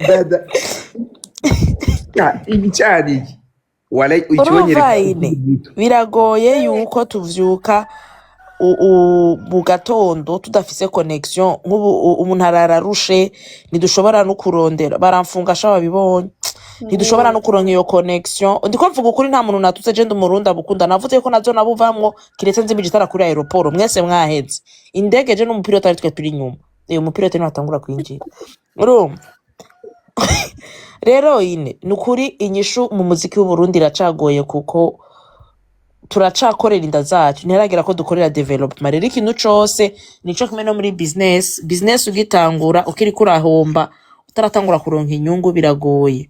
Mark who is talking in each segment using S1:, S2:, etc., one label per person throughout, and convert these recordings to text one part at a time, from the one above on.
S1: dada ibi cyari wala
S2: urumva ine biragoye yuko tuvyuka mu gatondo tudafise connection nk'ubu umuntu arararushe ntidushobora no kurondera baramfunga sha babibonye ntidushobora no kuronka iyo connection ndiko mvuga ukuri nta muntu natutse je ndumurundi abukunda navuze ko nazo nabuvamwo kiretse nzimije itara kuri aeroport mwese mwaheze indege je n'umupilote ari twe turi inyuma iyo mupilote niwe atangura kwinjira urumva rero ine nukuri inyishu mu muziki w'Uburundi iracagoye kuko turacakorera inda zacu ntiragira ko dukorera development rero ikintu cose nico kumwe no muri business ugitangura ukiri kurahomba utaratangura kuronka inyungu biragoye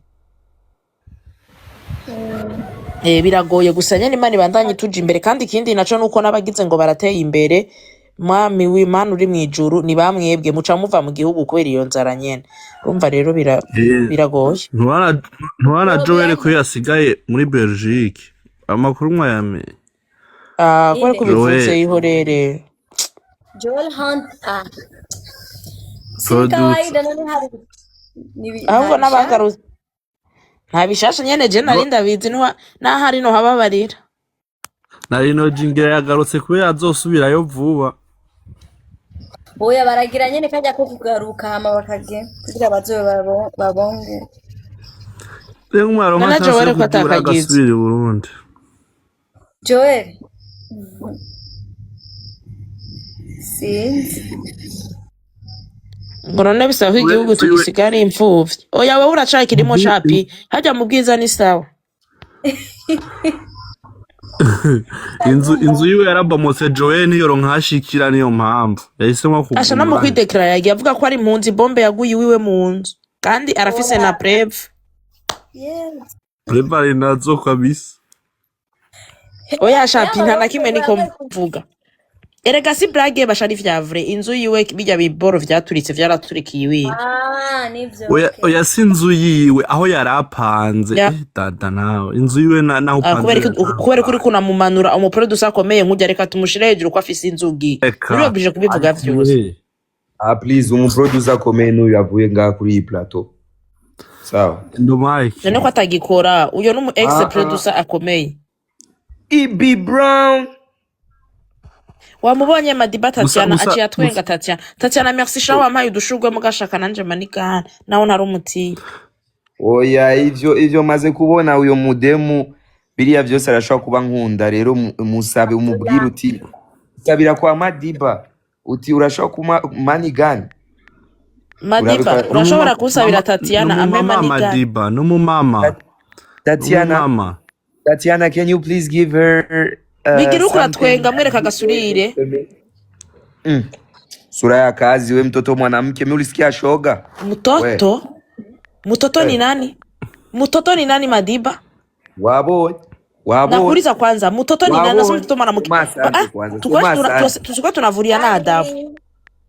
S2: biragoye gusa nyene Imana ibandanye tuje imbere kandi ikindi naco nuko nabagize ngo barateye imbere mwami w'Imana uri mwijuru ni bamwebwe muca muva mu gihugu kubera iyo nzara nyene urumva rero biragoye
S3: ntwana Joel ko yasigaye muri Belgique amakuru mwayame
S2: kwari kubivuze ihorere
S4: Joel Hunt
S2: ahubwo n'abagaruze nta bishasha nyene je nari ndabizi n'ahari no hababarira
S3: nari no jingira yagarutse kubera azosubirayo vuba
S4: oya baragira nyene kajya ko kugaruka hama bakage kugira bazobe babonge
S3: rero mwaro
S2: nka Joel ko atakagize
S3: Burundi
S4: Joel sinzi
S2: ngo none bisaba ko igihugu tugisigara imfuvyi oya wowe uracaka irimo shapi hajya mu bwiza ni sawa
S3: inzu yiwe yarabomotse Joel niyo nkashikira niyo mpamvu yahisemo kuguma
S2: asha no mu kwideclara yagiye avuga ko ari impunzi bombe yaguye iwiwe mu nzu kandi arafise na preve
S3: prepare nazo kabisa
S2: oya shapi nta na kimwe niko mvuga erega si blague bashari vyavre inzu yiwe bijya biboro vyaturitse vyaraturikiye iwiwe
S4: nivyo
S3: oya si inzu yiwe aho yarapanze dada nawe inzu yiwe naho upanze
S2: kubera kuri kunamumanura umuproducer akomeye nk'ujya reka tumushire hejuru ko afise inzugi birobije kubivuga vyose
S1: please umuproducer akomeye n'uyu yavuye ngaha kuri iyi plateau sawa
S3: ndo Mike
S2: none ko atagikora uyo n'umu ex producer akomeye
S1: EB Brown
S2: wamubonye Madiba Tatiana aciye atwenga Tatiana merci sha wampaye udushurwe mugashaka nanje manikana naho ntari umuti
S1: oya ivyo maze kubona uyo mudemu biriya vyose arashobora kuba nkunda rero musabe umubwira uti sabira kwa Madiba uti urashobora kuma manigani
S2: Madiba urashobora kusabira Tatiana ame manigani
S3: Madiba no mu mama
S1: Tatiana can you please give her
S2: bigira ukura twenga mwereka gasurire
S1: sura ya kazi we mtoto mwanamke mimi ulisikia shoga
S2: mtoto ni nani Madiba
S1: wabo
S2: nakuuliza kwanza mtoto ni nani nasema mtoto mwanamke tukwa tunavuria na adabu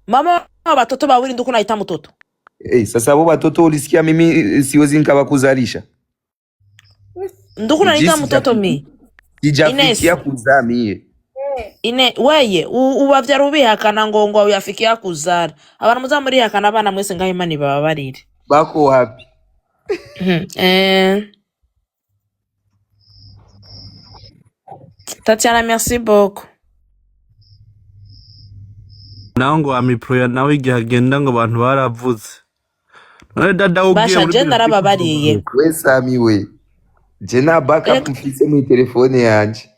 S2: mama watoto bawili nduko naita mtoto
S1: sasa abo watoto ulisikia mimi siwezi nikabakuzalisha
S2: nduko naita mtoto mi
S1: sijafikia kuzaa mie
S2: ine weye ubavyara ubihakana ngo uyafikia kuzara abantu muzamuri hakana abana mwese ngaho Imana ibabarire
S1: bako wapi
S2: Tatiana merci beaucoup
S3: nango amipro nawe igihe agenda ngo abantu baravuze none dada ugiye
S2: basha je narababariye
S1: we Sami we je na backup mfise mu telefone yanje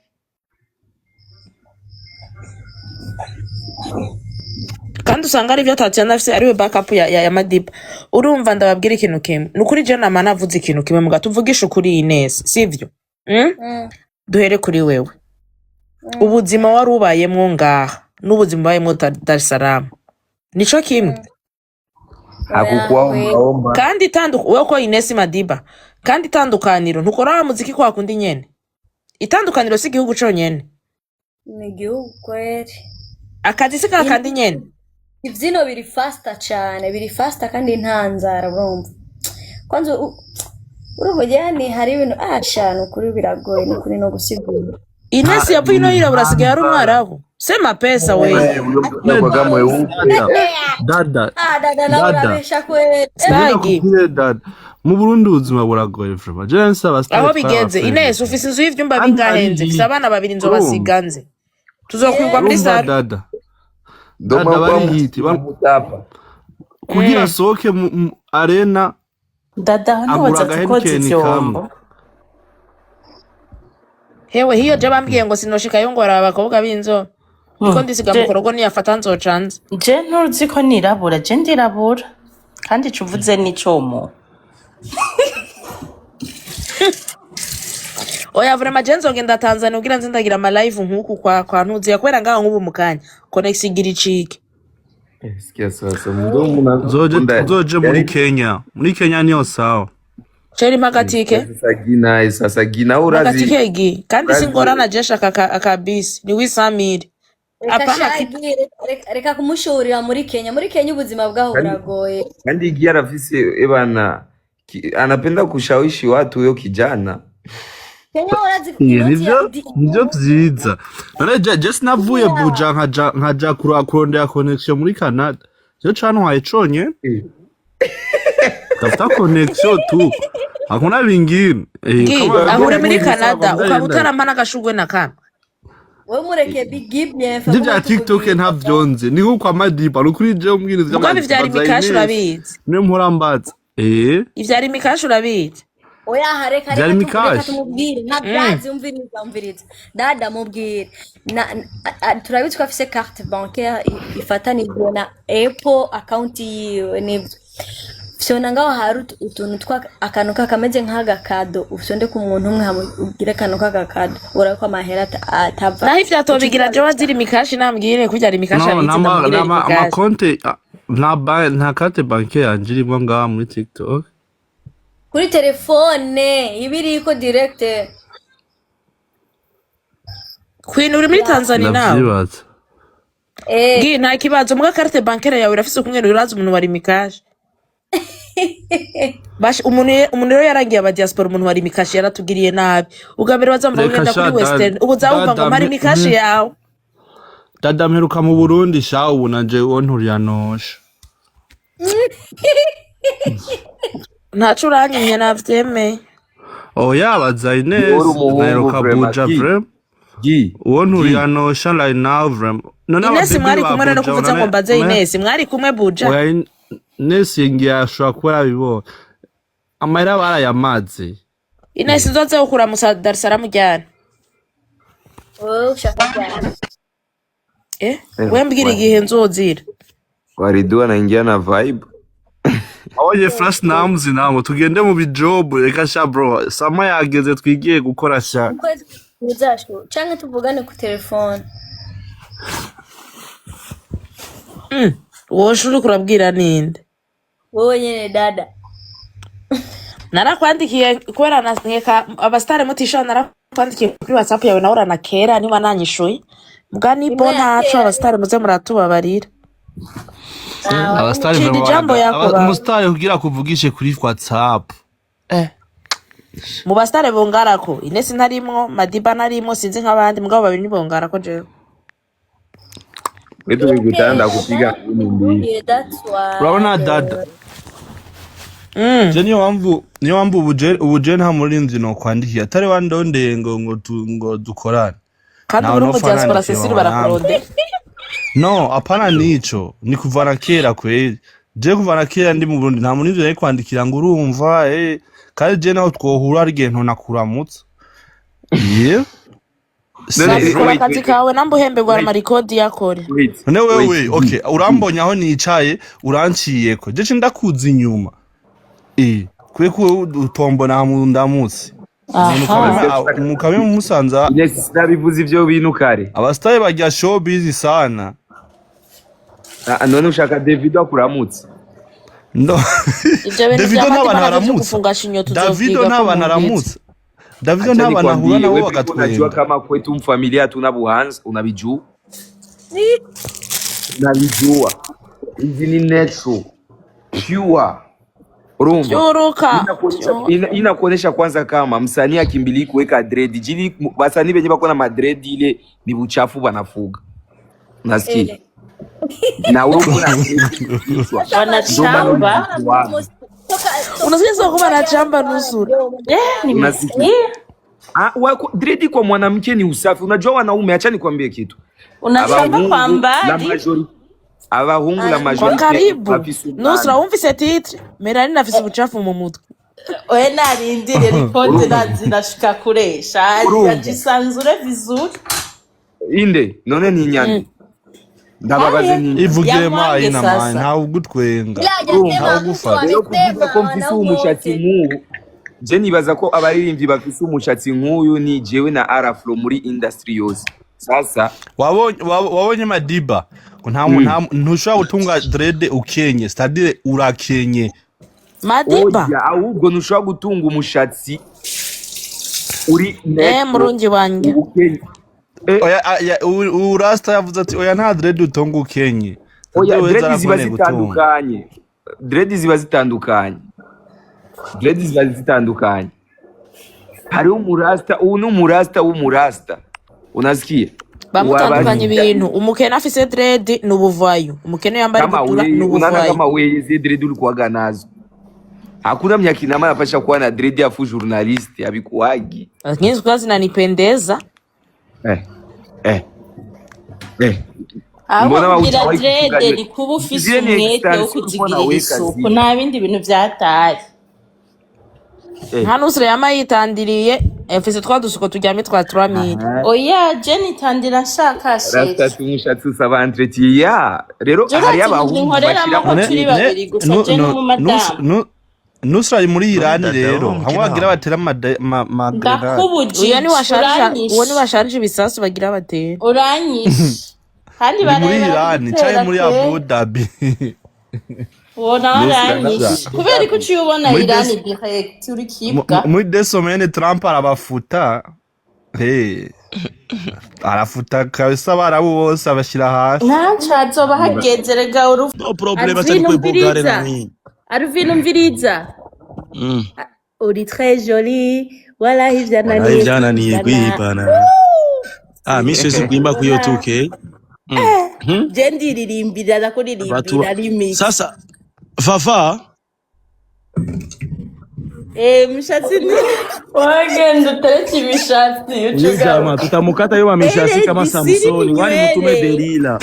S2: kandi usanga ari byo Tatiana afise ariwe backup ya Madiba urumva ndababwira ikintu kimwe nukuri je na mana avuze ikintu kimwe mugatuvugisha ukuri Ines sivyo duhere kuri wewe ubuzima wari ubayemwo ngaha n'ubuzima bayemwo Dar es Salaam nico kimwe
S1: hakukuwa
S2: kandi wewe ko Ines Madiba kandi tandukaniro ntukora muziki kwa kundi nyene itandukaniro si igihugu conyene
S4: ni igihugu kweri
S2: akazi sika kandi nyene
S4: ivyino biri faster cyane biri faster kandi ntanzara urumva kwanza urubujyane hari ibintu ashanu kuri biragoye no kuri no gusigura
S2: Ines yavuye no yirabura sigaye ari umwarabu Sema pesa we.
S1: Huyo mtu anakuwaga mweupe.
S3: dada
S4: dada nawe urabesha kweli.
S2: Sagi.
S3: dada mu Burundi ubuzima buragoye vrema je nsaba
S2: Aho bigenze Ines ufise inzu y'ivyumba bingahenze fise abana babiri nzobasiganze tuzokwirwa muri sare
S3: dada
S1: Doma
S3: bari
S1: kwa
S3: hiti
S1: mutapa.
S3: kugira soke mu arena
S5: dada ntubaza tukoze ivyombo
S2: hewe hiyo je bambwiye ngo sinoshikayo ngo araba abakobwa b'inzo ko ndisiga mu korogo niyafata nzocanze
S5: je ntuzi ko nirabura je ndirabura kandi cuvuze n'icomo
S2: oya vrema je nzogenda Tanzania ugira nze ndagira ama live nkuku kwa ntuzi yakwera ngaho nk'ubu mukanya Connex igira icike
S1: Sikia sasa mdomo
S3: zoje muri Kenya niyo sawa
S2: ceri magatike
S1: sasa gina urazi
S2: magatike gi kandi singorana je shaka akabisi ni wisamire
S4: reka kumushurira muri Kenya ubuzima bwaho buragoye
S1: kandi igi arafise ebana anapenda kushawishi watu huyo kijana
S4: Kenya urazi
S3: nivyo vyiza none je sinavuye buja nkaja kurondera connection muri Canada je cantwaye conye Tafuta connection tu. Hakuna vingine.
S2: Ahure muri Canada ukabutara n'agashugwe na kamwe.
S4: Wewe mureke big bien fa.
S3: Ndivya TikTok ntavyonze. Ni nko kwa Madiba rukuri je umbwiriza
S2: Mugabe vyari mikashu urabizi.
S3: Niyo mpora mbaza.
S2: Ivyari mikashu urabizi.
S4: Oya hareka tumubwire ntabyazi umviriza. Dada mubwire. Turabizi ko afise carte bancaire ifatanijwe na Apple account yiwe n'ivyo. Fyona ngaho hari utuntu twa akantu kakameze nk'agakado usonde ku muntu umwe hamubwire akantu k'agakado urako amahera atava
S2: naho ivyatobigira je waziri mikashi nambwire kujya ari mikashi abitse ndamubwire
S3: ama konte nta carte bancaire yanje irimo ngaho muri TikTok
S4: kuri telefone ibiriko direct
S2: Queen uri muri Tanzania nawe Gi nta kibazo muga carte bancaire yawe irafise kumwe uraza umuntu wari mikashi Bash umuntu rero yarangiye aba diaspora umuntu wari mikashi yaratugiriye nabi ugambere bazamba ugenda kuri Western ubuzawumva ngo mari mikashi yawe
S3: Dada mperuka mu Burundi sha ubu nanje wonturiyanosha
S2: Ntacuranyimye navyemeye
S3: yabaza Ines mperuka buja vrem wonturiyanosha right now vrem
S2: Ines mwari kumwe no kuvuza ngo mbaze Ines mwari kumwe buja
S3: Nesi ngiye ashobora kuba yabibonye amahera barayamaze
S2: Ines nzoze ukura mu Dar es Salaam ryane
S4: ushaka cyane
S2: we mbwira igihe nzozira
S1: waridua naingia na vibe
S3: Oye flash namuzi namo tugende mu bijob reka sha bro sama yageze twigiye gukora sha
S4: uzashwo canke tuvugane ku telefone
S2: woshuru kurabwira ninde
S4: wowe nyene dada
S2: narakwandikiye kubera nkeka abastare mutisha narakwandikiye kuri WhatsApp yawe nawe uranakera niba nanyishuye muga nibo ntaco abastare muze muratubabarira
S3: abastare umustare kugira kuvugishe kuri WhatsApp
S2: mu bastare bongarako Ines ntarimwo Madiba narimo sinzi nk'abandi mugabo babiri ni bongarako jewe
S1: wetu wikutanda kupiga
S3: urabona dada je niyo wamvu ubuje nta murinzi no kwandikiye atari wandondeye ngo dukorane
S2: kandi uri mu diaspora Cecile barakorode
S3: no apana nico ni kuvana kera kweli je kuvana kera ndi mu Burundi nta murinzi yari kwandikira ngo urumva kandi je naho twohura ari gento nakuramutsa
S2: akazi kawe nambuhembe gwa marikodi yakore
S3: none wewe okay urambonya aho nicaye uranciyeko je ndakuza inyuma kwe ko utombona mu ndamutse mukame musanza
S1: Ines nabivuze ivyo bintu kare
S3: abastyle bajya showbiz sana
S1: none ushaka Davido akuramutse
S3: no Davido n'abantu baramutse Davido n'abantu baramutse Davido n'abana hura nabo bagatwenda
S1: unajua kama kwetu mfamilia tuna buhanza unabijua unabijua hizi ni natural pure
S2: urumva
S1: inakuonesha kwanza kama msanii akimbili kuweka dread jini basanii benye bako na madread ile ni buchafu banafuga Unasikia? Na wewe kuna kichwa.
S5: Wanachamba.
S2: Unasikia sio kama anachamba nusura.
S1: Unasikia? Dredi kwa mwanamke ni usafi. Unajua wanaume, acha nikwambie kitu.
S5: Unachamba kwa mbali.
S1: Abahungu la majority.
S2: Kwa karibu. Nusura wumvise titre. Merani nafise ubucafu mu mutwe.
S5: Oya narindire rikote zinashika kuresha. Yajisanzure vizuri.
S1: Inde, none ni nyani. Ndababaze ni
S3: ivugire mai na mai nta ugutwenga. Nta ugufata.
S1: Rero kuvuga ko mfise umushatsi nk'ubu. Je nibaza ko abaririmbyi bafise umushatsi nk'uyu ni jewe na Araflo muri industry yose. Sasa
S3: wabonye Madiba ko ntushobora gutunga dread ukenye, c'est-à-dire urakenye.
S2: Madiba
S1: ahubwo ntushobora gutunga umushatsi uri
S2: murungi wanjye.
S3: Oya urasta yavuze ati oya nta dread utunga ukenye.
S1: Oya dread ziba zitandukanye. Dread ziba zitandukanye. Hari umurasta, ubu n'umurasta w'umurasta. Unasikia?
S2: Bamutandukanye ibintu. Umukene afise dread n'ubuvayo. Umukene yambara ibutura n'ubuvayo.
S1: Unaona kama wewe zile dread ulikuwaga nazo. Hakuna mnyakinama anapasha kuwa na dread afu journalist abikuwagi.
S2: Lakini kwa zinanipendeza.
S5: Mbona ugira dread ni kuba ufise umwete wo kuzigirira isuku nta bindi bintu vyataye.
S2: Nta nusura yama yitandiriye mfise twa dusuko turyamye twa 3000.
S5: Oya Jenny tandira shaka shit.
S1: Rasta tumushatsi usaba entretien ya. Rero hari abahungu bashira
S5: mu turi babiri gusa Jenny mu madamu.
S3: Nusra muri Iran rero hamwe bagira batera magara.
S2: Uwo ni washarije ibisasu bagira batera.
S5: Uranyishe. Kandi
S3: muri Iran cyane muri Abu Dhabi.
S5: Wona uranyishe. Kubera ko uciye ubona Iran direct uri kibwa.
S3: Muri desomene Trump arabafuta. Arafuta kabisa barabu bose abashira hasi.
S5: Ntacazo bahagezerega urufu.
S6: No problema cyane kwe bugare na mimi.
S5: Aruvino mviriza. Uri très jolie. Wala
S6: hivyananiye kwipana. Mimi siwezi kuimba kwa hiyo 2K.
S5: Jendi lilimbira na kulilimbira limix.
S6: Sasa Fafa
S5: mshatsi ni wagenda utareki mishatsi
S6: Yujama tutamukata yo mishatsi kama Samsoni wani mtume Delila.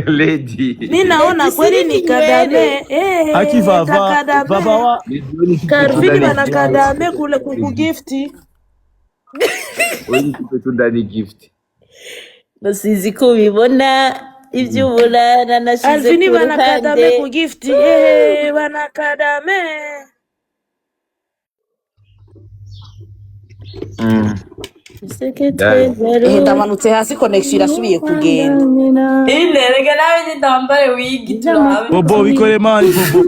S1: Lady.
S2: Mimi naona kweli ni kadame.
S6: Aki Fafa wa
S2: Karvini bana kadame kule kukugifti.
S1: Wewe ndani gift.
S5: Nasizi kubibona ivy'uburana nashize ku
S2: Alvini bana kadame ku gift bana kadame ndamanutse hasi connection irasubiye kugenda
S5: rega nawe ndambare wigi
S6: Bobo bikore mani Bobo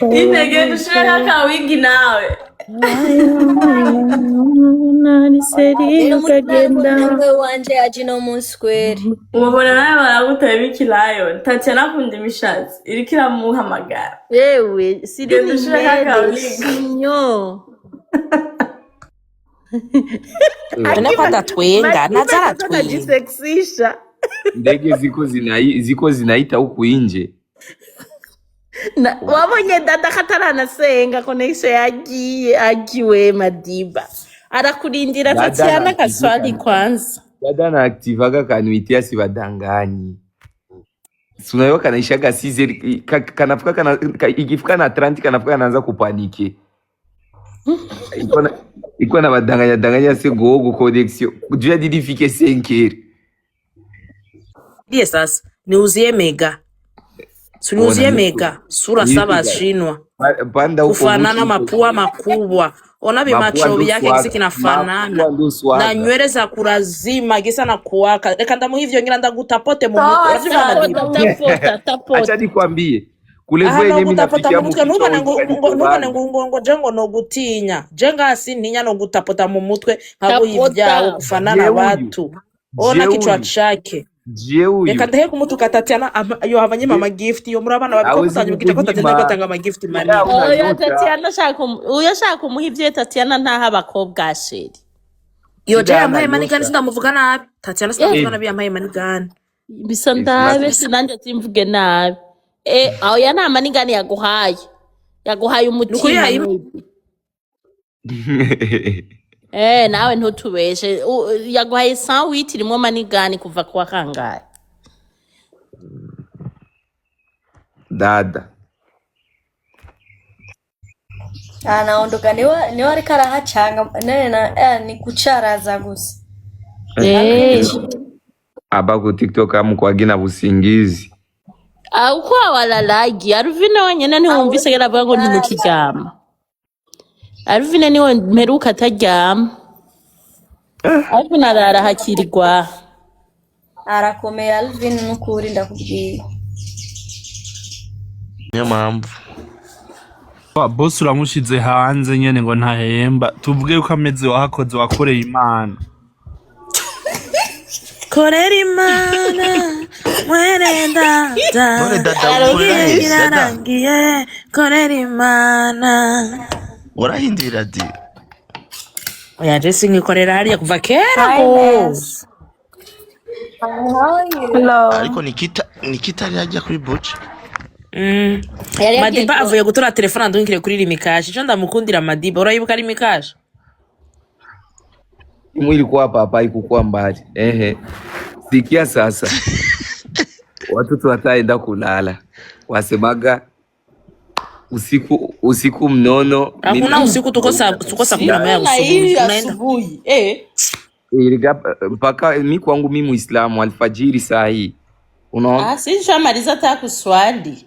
S5: genda ushaka ka wigi nawe
S4: seri ukagenda wanje ajino muskweri
S5: umubona nawe baragutaye bikilayo Tatiana akunda imishatsi iriko iramuhamagara yewe siri ni sinyo
S2: Unapata twenga nazara
S5: twenga
S1: ndege ziko zinaita huku nje.
S5: Wabonye dada katarana senga connection agiwe Madiba arakurindira Tatiana kaswali kwanza
S1: dada na activaga kanuitia si badanganyi sunayo kanaishaga 6 kanafuka ikifika na 30 kanafuka kanaanza kupanike iko na badanganya se gogo connexion jua didifike 5
S2: ndiye sasa niuzie mega Suniuzie mega sura saba shinwa kufanana mapua makubwa ona bimacho byake gisi kinafanana na nywele za kurazima gisa na kuwaka reka ndamuhivyo ngira ndagutapote mu mutwe
S1: acha nikwambie kulevo yenyewe mimi nafikia mtu
S2: nubana ngo jengo no gutinya jenga asintinya no gutapota mu mutwe nkabo yivyawo kufanana watu ona kichwa chake reka ndahe kumutuka Tatiana yo havanye mama gift yo muri abana babikotanye bikita Tatiana batanga ama gift mani
S5: oyo Tatiana shaka uyashaka umuhivye Tatiana ntaha abakobwa sheri
S2: Yo je
S1: Idana
S2: yampaye money gun
S1: yosha.
S2: sindamuvuga nabi. Tatiana sindamuvuga nabi yampaye money gun.
S5: bisa ndabe sinanje simvuge nabi aho ya nta manigani yaguhaye
S2: Nukuri
S5: umutima
S2: yayi
S5: nawe ntutubeshe yaguhaye 108 irimo manigani kuva kwa kangahe
S1: Dada.
S4: anaondoka niwe ariko arahacanga ni kucharaza gusa
S1: Aba ku TikTok amukwagina busingizi.
S5: uko walalagi Arvine wenyene ntiwumvise yaravuga ngo ntimukiryama Arvine niwe mperuka ataryama Arvine arara hakirirwa
S4: arakomeye Alvin n'ukuri ndakubwira
S6: niyo mpamvu
S3: boss uramushize hanze nyene ngo ntahemba tuvuge yuko ameze wahakoze wakoreye Imana
S2: korera Imana mwerenda
S6: none
S2: da
S6: dada ukorera he dada
S2: birarangiye korera Imana.
S6: urahindira di
S2: Oya je singikorera hariya kuva kera ko.
S6: ariko Nikita yajya kuri buci
S2: Madiba avuye gutora telefone andungikire kuri Rimikashi. Ico ndamukundira Madiba urayibuka Rimikashi?
S1: Mwili kwa hapa ikukuwa mbali. Sikia sasa. Watoto wataenda kulala. Wasemaga usiku mnono.
S2: Hakuna usiku tuko saa 11 ya asubuhi. Unaenda
S1: mpaka mi kwangu mimi Muislamu alfajiri saa hii. Unaona?
S5: Sishamaliza hata kuswali.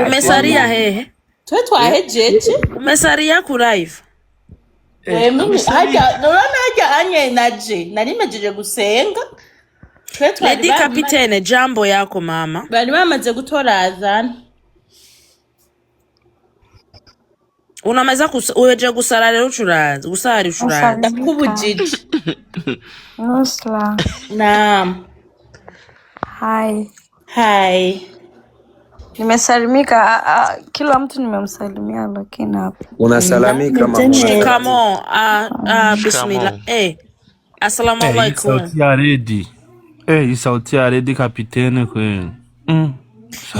S2: Umesaria hehe?
S5: Twe twahejeje.
S2: Umesaria ku live?
S5: Mimi haja anye naje. Narimejeje gusenga.
S2: Lady Capitaine jambo yako mama.
S5: Bari bamaze gutora azana.
S2: Unamaza uweje gusara rero ucuraza. Gusara ucuraza.
S5: Ndakubujije.
S7: Nusla.
S5: Naam. Hi.
S7: Nimesalimika, kila mtu nimemsalimia lakini hapo.
S1: Unasalamika mama.
S2: Shikamo. Bismillah. Assalamu alaikum.
S3: Sauti ya ready kapitene kwe.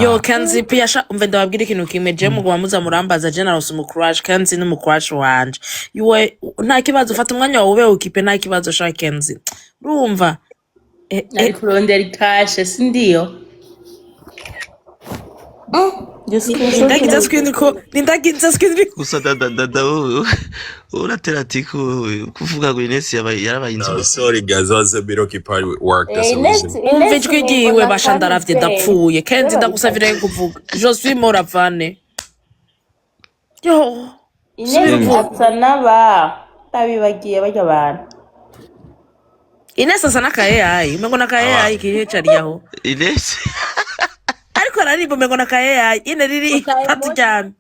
S2: Yo Kenzi pia umve ndababwira ikintu kimwe je mu muza murambaza general mu crush Kenzi ni mu crush wanje. Yuwe nta kibazo ufata umwanya wawe ube ukipe nta kibazo sha Kenzi. Urumva?
S5: Nari kurondera ikashe sindiyo.
S2: Nindagiza screen
S6: gusa dada uratera tiku kuvuga ngo Ines yarabaye inzu.
S8: No, sorry guys, I was a bit occupied with work. That's the reason.
S2: umve twigiwe bashandaravye dapfuye Kenzi ndagusavira kuvuga je suis mort avane. Yo
S5: Ines asanaba tabibagiye bajya abantu.
S2: Ines asana kae ai umengo na kae ai kihe chariyaho
S6: Ines
S2: ariko araribo umengo na kae ai ine riri hatujyame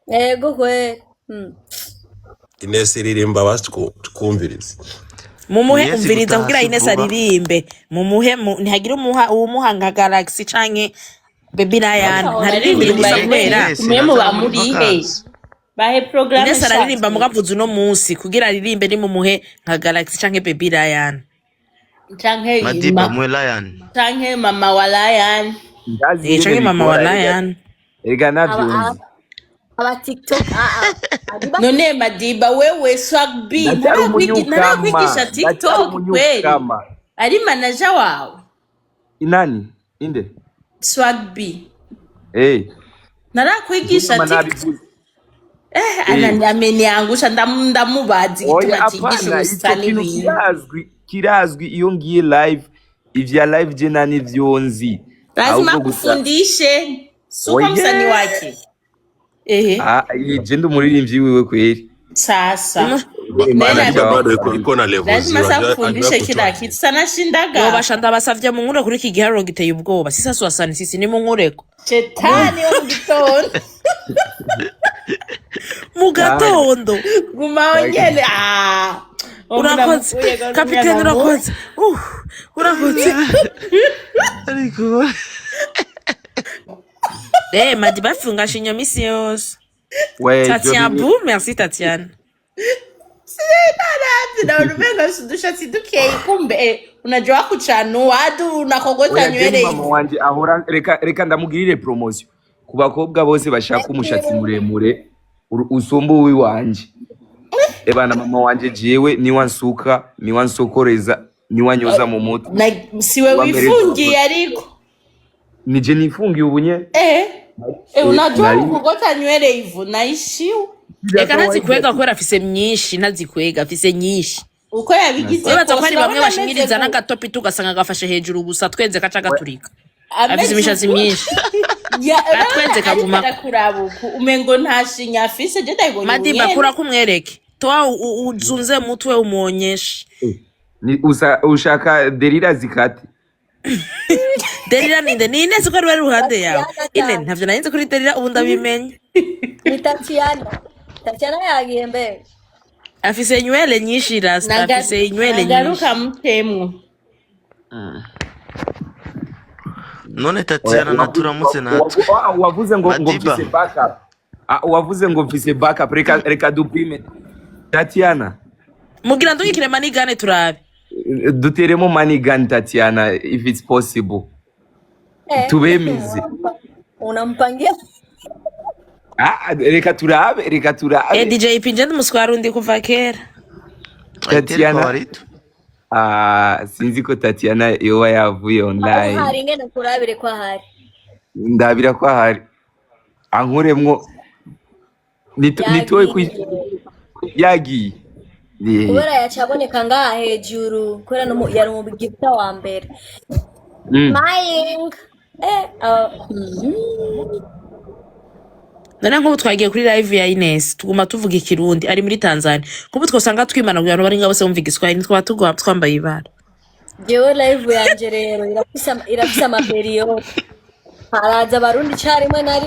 S4: ego kwe
S8: Ines iririmba batukumviriza.
S2: mumuhe umviriza kugira Ines aririmbe mumuhe ntihagira umuhanga Galaxy canke Baby Ryan ntaririmba gusa kubera
S5: Mwe bamurihe bahe program
S2: Ines aririmba mugavuza no munsi kugira aririmbe ni mumuhe nka Galaxy canke Baby Ryan
S5: canke
S6: Madiba mwe Lion
S5: canke mama wa Lion
S2: canke mama wa Lion
S1: Ega navyo
S4: aba TikTok
S5: none Madiba wewe swag B narakwigisha TikTok kweli ari manager wawe
S1: inani inde
S5: swag B narakwigisha TikTok ameniangusha ndamubazi gituma tigisha usani wi
S1: kirazwi iyo ngiye live ivya live je nani vyonzi
S5: lazima kufundishe suko msani wake
S1: je ndo muririmbyi wiwe kweli
S5: sasa
S8: bado iko na level
S5: lazima sakufundishe kila kitu sana shindaga
S2: yo bashanda basavye mu nkure kuri iki giharuro giteye ubwoba sisa swasani sisi ni mu nkureko
S5: chetani wo gitondo
S2: mu gatondo
S5: guma ongele
S2: urakoze kapiteni urakoze urakoze
S6: ariko
S2: Madiba funga shinyo misi yose Tatiana merci Tatiana na unumenga sudushatsi dukeye kumbe unajua kuchanua hadu unakogota
S1: Oya,
S2: nywele
S1: Jenny mama
S2: hivi.
S1: wanje ahora reka ndamugirire promotion ku bakobwa bose bashaka umushatsi muremure usumba uwiwanje. Ebana mama wanje jewe niwa nsuka niwa nsokoreza niwa nyoza mu mutwe.
S2: Na siwe wifungiye ariko.
S1: Nije nifungiye ubunye.
S2: Unajua kugota nywele hivyo naishiu. Eka nazikwega kubera afise myinshi nazikwega afise nyinshi. Uko yabigize webaza ko ari bamwe bashingiriza n'agatopi tugasanga gafashe hejuru gusa twenze kaca gaturika. Afise imishatsi myinshi. Atwenze kaguma kurabuku umengo ntashinya afise je ndayibonye. Madiba kura kumwereke. Toa uzunze mutwe umuonyeshe.
S1: Ni ushaka Delila zikati.
S2: Delila ninde ni Ines ko ari ruhande yawe. Ine ntavyo narinze kuri Delila ubu ndabimenye.
S4: Ni Tatiana. Tatiana yagiye mbe.
S2: Afise nywele nyinshi rasta afise nywele nyinshi. Nagaruka mtemwo.
S6: None Tatiana naturamutse natwe.
S1: Wavuze ngo mfise backup. Wavuze ngo mfise backup reka dupime. Tatiana.
S2: Mugira ndugikire manigane turabe.
S1: Duteremo manigane Tatiana if it's possible. Tubemize.
S4: Unampangia.
S1: Reka turabe.
S2: DJ Pinje ndmuswarundi kuva kera.
S1: Tatiana. Sinzi ko Tatiana yoba yavuye online.
S4: Hari ngene kurabire kwa hari.
S1: Ndabira kwa hari. Ankuremwo nitoye yagiye.
S4: Kubera yacaboneka ngaha hejuru kubera no yari mu gifta wa mbere. Mying.
S2: Nana nkubu twagiye kuri live ya Ines tuguma tuvuga ikirundi ari muri Tanzania. Kubu twosanga twimana kugira bari ngabo se umviga Igiswahili twatugwa twambaye ibara.
S4: Jewe live yanje rero irafisa amaperiode. Haraza barundi cyarimwe nari